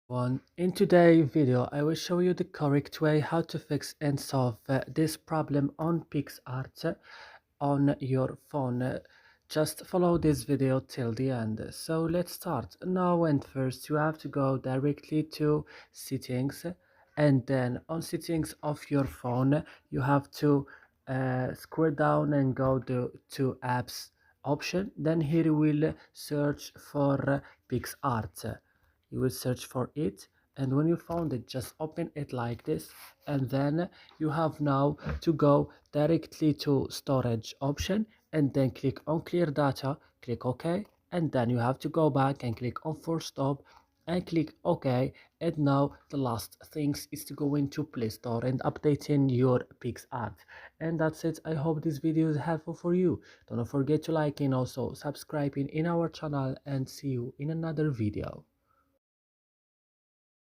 In today's video, I will show you the correct way how to fix and solve this problem on Picsart on your phone. Just follow this video till the end. So let's start. Now and first you have to go directly to settings, and then on settings of your phone you have to scroll down and go to apps option. Then here you will search for Picsart. You will search for it, and when you found it, just open it like this, and then you have now to go directly to storage option, and then click on clear data, click OK, and then you have to go back and click on force stop and click OK. And now the last things is to go into Play Store and updating your Picsart. And that's it. I hope this video is helpful for you. Don't forget to like and also subscribing in our channel, and see you in another video.